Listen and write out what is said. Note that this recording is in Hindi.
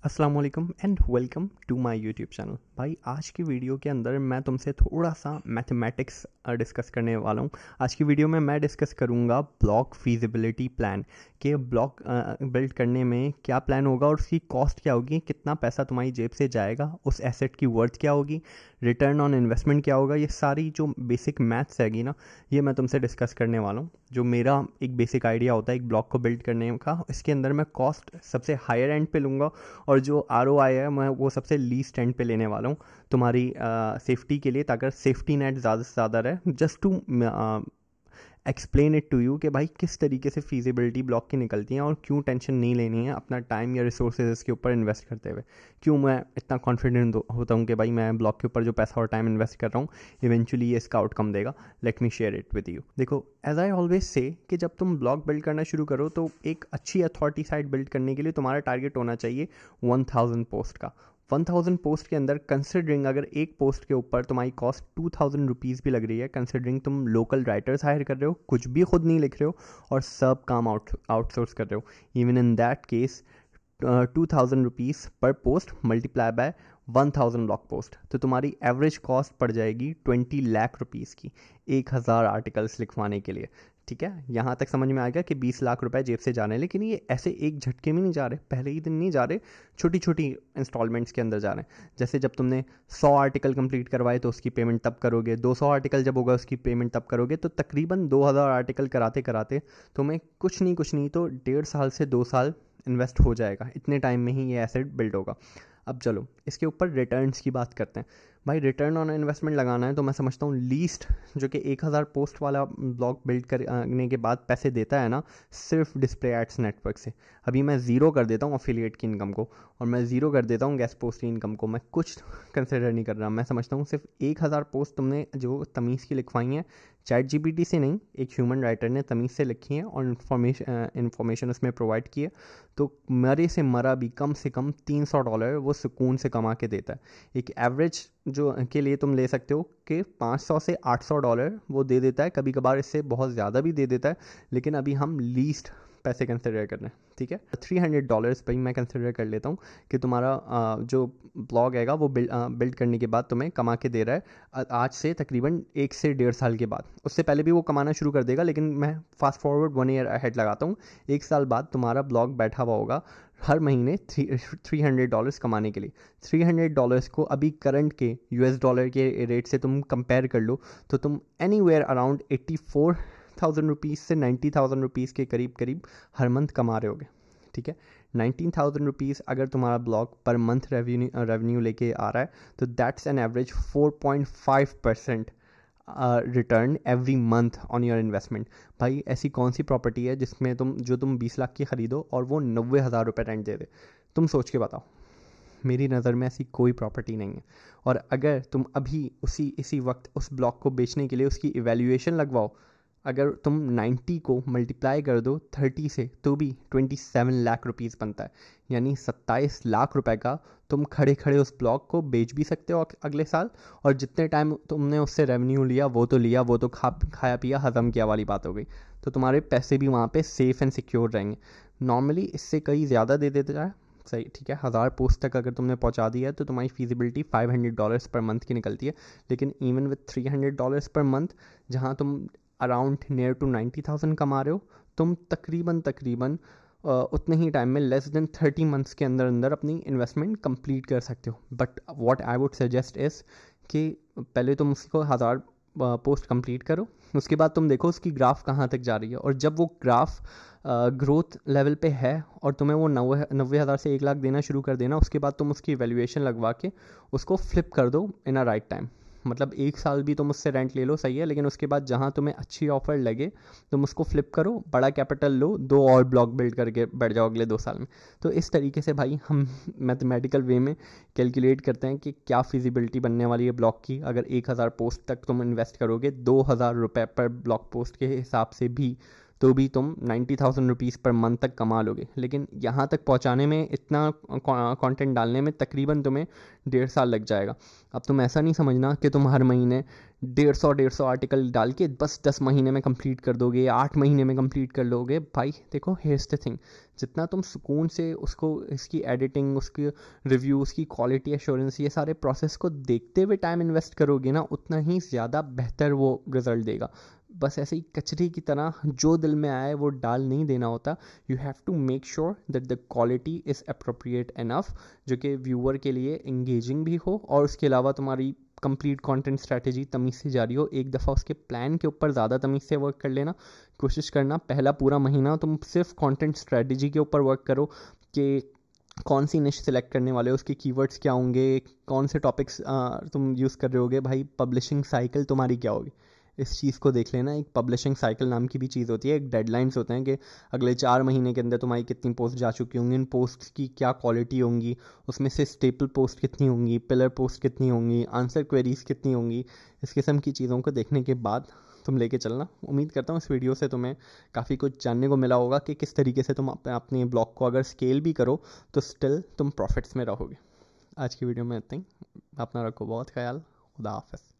अस्सलाम वालेकुम and welcome to my YouTube channel. भाई आज की वीडियो के अंदर मैं तुमसे थोड़ा सा मैथमेटिक्स डिस्कस करने वाला हूँ। आज की वीडियो में मैं डिस्कस करूँगा ब्लॉक फीजिबिलिटी प्लान कि ब्लॉक बिल्ड करने में क्या प्लान होगा और उसकी कॉस्ट क्या होगी, कितना पैसा तुम्हारी जेब से जाएगा, उस एसेट की वर्थ क्या होगी, रिटर्न ऑन इन्वेस्टमेंट क्या होगा। ये सारी जो बेसिक मैथ्स हैगी ना, ये मैं तुमसे डिस्कस करने वाला हूँ। जो मेरा एक बेसिक आइडिया होता है एक ब्लॉक को बिल्ड करने का, इसके अंदर मैं कॉस्ट सबसे हायर एंड पे लूँगा और जो ROI है मैं वो सबसे लीस्ट एंड पे लेने वाला हूँ तुम्हारी सेफ्टी के लिए, ताकि सेफ्टी नेट ज़्यादा से ज़्यादा रहे। Just to explain it to you कि भाई किस तरीके से फीजिबिलिटी ब्लॉक की निकलती हैं और क्यों टेंशन नहीं लेनी है अपना टाइम या रिसोर्सेज इसके ऊपर इन्वेस्ट करते हुए। क्यों मैं इतना कॉन्फिडेंट होता हूँ कि भाई मैं ब्लॉक के ऊपर जो पैसा और टाइम इन्वेस्ट कर रहा हूँ इवेंचुअली ये इसका आउटकम देगा। Let me share it with you. देखो, एज आई ऑलवेज से कि जब तुम ब्लॉक बिल्ड करना शुरू करो तो एक अच्छी अथॉरिटी साइट बिल्ड करने के लिए तुम्हारा टारगेट होना चाहिए 1000 पोस्ट का। 1000 पोस्ट के अंदर कंसिडरिंग अगर एक पोस्ट के ऊपर तुम्हारी कॉस्ट 2000 रुपीज़ भी लग रही है, कंसिडरिंग तुम लोकल राइटर्स हायर कर रहे हो, कुछ भी खुद नहीं लिख रहे हो और सब काम आउटसोर्स कर रहे हो, even in that case 2000 rupees पर post multiply by 1000 block post, तो तुम्हारी एवरेज कॉस्ट पड़ जाएगी 20 लाख रुपीज़ की 1000 आर्टिकल्स लिखवाने के लिए। ठीक है, यहाँ तक समझ में आएगा कि 20 लाख रुपए जेब से जाने हैं, लेकिन ये ऐसे एक झटके में नहीं जा रहे, पहले ही दिन नहीं जा रहे, छोटी छोटी इंस्टॉलमेंट्स के अंदर जा रहे हैं। जैसे जब तुमने 100 आर्टिकल कंप्लीट करवाए तो उसकी पेमेंट तब करोगे, 200 आर्टिकल जब होगा उसकी पेमेंट तब करोगे, तो तकरीबन 2000 आर्टिकल कराते कराते तुम्हें कुछ नहीं तो 1.5 साल से 2 साल इन्वेस्ट हो जाएगा। इतने टाइम में ही ये एसेट बिल्ड होगा। अब चलो इसके ऊपर रिटर्न्स की बात करते हैं। भाई रिटर्न ऑन इन्वेस्टमेंट लगाना है तो मैं समझता हूँ लीस्ट जो कि 1000 पोस्ट वाला ब्लॉग बिल्ड करने के बाद पैसे देता है ना, सिर्फ डिस्प्ले एड्स नेटवर्क से। अभी मैं ज़ीरो कर देता हूँ अफिलिएट की इनकम को और मैं ज़ीरो कर देता हूँ गेस्ट पोस्ट की इनकम को, मैं कुछ कंसिडर नहीं कर रहा। मैं समझता हूँ सिर्फ 1000 पोस्ट तुमने जो तमीज़ की लिखवाई हैं, ChatGPT से नहीं, एक ह्यूमन राइटर ने तमीज़ से लिखी है और इन्फॉर्मेशन उसमें प्रोवाइड की है, तो मरे से मरा भी कम से कम $300 वो सुकून से कमा के देता है। एक एवरेज जो के लिए तुम ले सकते हो कि 500 से $800 वो दे देता है, कभी कभार इससे बहुत ज़्यादा भी दे देता है, लेकिन अभी हम लीस्ट पैसे कंसिडर कर रहे हैं। ठीक है, $300 भाई मैं कंसिडर कर लेता हूँ कि तुम्हारा जो ब्लॉग हैगा वो बिल्ड करने के बाद तुम्हें कमा के दे रहा है आज से तकरीबन 1 से 1.5 साल के बाद। उससे पहले भी वो कमाना शुरू कर देगा, लेकिन मैं फास्ट फॉरवर्ड 1 ईयर अहेड लगाता हूँ। 1 साल बाद तुम्हारा ब्लॉग बैठा हुआ होगा हर महीने $300 कमाने के लिए। $300 को अभी करंट के US डॉलर के रेट से तुम कंपेयर कर लो तो तुम एनी वेयर अराउंड 84,000 रुपीज़ से 90,000 रुपीज़ के करीब करीब हर मंथ कमा रहे होगे। ठीक है, 19,000 रुपीज़ अगर तुम्हारा ब्लॉग पर मंथ रेवेन्यू लेके आ रहा है तो that's an average 4.5% return every month on your investment. भाई ऐसी कौन सी प्रॉपर्टी है जिसमें तुम 20 लाख की खरीदो और वो 90,000 रुपये रेंट दे दे? तुम सोच के बताओ। मेरी नज़र में ऐसी कोई प्रॉपर्टी नहीं है। और अगर तुम अभी इसी वक्त उस ब्लॉक को बेचने के लिए उसकी इवैल्यूएशन लगवाओ, अगर तुम 90 को मल्टीप्लाई कर दो 30 से तो भी 27 लाख रुपीज़ बनता है। यानी 27 लाख रुपए का तुम खड़े खड़े उस ब्लॉक को बेच भी सकते हो अगले साल, और जितने टाइम तुमने उससे रेवेन्यू लिया वो तो खाया पिया हज़म किया वाली बात हो गई। तो तुम्हारे पैसे भी वहाँ पे सेफ़ एंड सिक्योर रहेंगे। नॉर्मली इससे कहीं ज़्यादा दे देते जाए, सही ठीक है, 1000 पोस्ट तक अगर तुमने पहुंचा दिया है तो तुम्हारी फीजिबिलिटी $500 पर मंथ की निकलती है। लेकिन इवन विथ $300 पर मंथ, जहां तुम अराउंड नियर टू 90,000 कमा रहे हो, तुम तकरीबन उतने ही टाइम में लेस देन 30 मंथ्स के अंदर अंदर अपनी इन्वेस्टमेंट कंप्लीट कर सकते हो। But what I would suggest is कि पहले तुम उसको 1000 पोस्ट कंप्लीट करो, उसके बाद तुम देखो उसकी ग्राफ कहाँ तक जा रही है, और जब वो ग्राफ ग्रोथ लेवल पे है और तुम्हें वो 90,000 से 1 लाख देना शुरू कर देना, उसके बाद तुम उसकी वैल्यूएशन लगवा के उसको फ्लिप कर दो इन अ राइट टाइम। मतलब 1 साल भी तुम उससे रेंट ले लो, सही है, लेकिन उसके बाद जहाँ तुम्हें अच्छी ऑफर लगे तुम उसको फ्लिप करो, बड़ा कैपिटल लो, 2 और ब्लॉक बिल्ड करके बैठ जाओ अगले 2 साल में। तो इस तरीके से भाई हम मैथमेटिकल वे में कैलकुलेट करते हैं कि क्या फिजिबिलिटी बनने वाली है ब्लॉक की। अगर 1000 पोस्ट तक तुम इन्वेस्ट करोगे, $2,000 पर ब्लॉक पोस्ट के हिसाब से भी तो भी तुम 90,000 रुपीज़ पर मंथ तक कमा लोगे। लेकिन यहाँ तक पहुँचाने में, इतना कंटेंट डालने में तकरीबन तुम्हें 1.5 साल लग जाएगा। अब तुम ऐसा नहीं समझना कि तुम हर महीने 150 आर्टिकल डाल के बस 10 महीने में कंप्लीट कर दोगे या 8 महीने में कंप्लीट कर लोगे। भाई देखो, हेयर्स द थिंग, जितना तुम सुकून से उसको, इसकी एडिटिंग, उसकी रिव्यू, उसकी क्वालिटी एश्योरेंस, ये सारे प्रोसेस को देखते हुए टाइम इन्वेस्ट करोगे ना, उतना ही ज़्यादा बेहतर वो रिजल्ट देगा। बस ऐसे ही कचरे की तरह जो दिल में आए वो डाल नहीं देना होता। You have to make sure that the quality is appropriate enough, जो कि व्यूअर के लिए इंगेजिंग भी हो, और उसके अलावा तुम्हारी कंप्लीट कंटेंट स्ट्रैटेजी तमीज़ से जारी हो। एक दफ़ा उसके प्लान के ऊपर ज़्यादा तमीज़ से वर्क कर लेना। कोशिश करना पहला पूरा महीना तुम सिर्फ कंटेंट स्ट्रैटेजी के ऊपर वर्क करो कि कौन सी निश सेलेक्ट करने वाले हो, उसके कीवर्ड्स क्या होंगे, कौन से टॉपिक्स तुम यूज़ कर रहे होगे, भाई पब्लिशिंग साइकिल तुम्हारी क्या होगी, इस चीज़ को देख लेना। एक पब्लिशिंग साइकिल नाम की भी चीज़ होती है, एक डेडलाइंस होते हैं कि अगले 4 महीने के अंदर तुम्हारी कितनी पोस्ट जा चुकी होंगी, इन पोस्ट की क्या क्वालिटी होंगी, उसमें से स्टेपल पोस्ट कितनी होंगी, पिलर पोस्ट कितनी होंगी, आंसर क्वेरीज कितनी होंगी। इस किस्म की चीज़ों को देखने के बाद तुम लेके चलना। उम्मीद करता हूँ इस वीडियो से तुम्हें काफ़ी कुछ जानने को मिला होगा कि किस तरीके से तुम अपने ब्लॉग को अगर स्केल भी करो तो स्टिल तुम प्रॉफिट्स में रहोगे। आज की वीडियो में इतना ही। अपना रखो बहुत ख्याल। खुदा हाफ़िज़।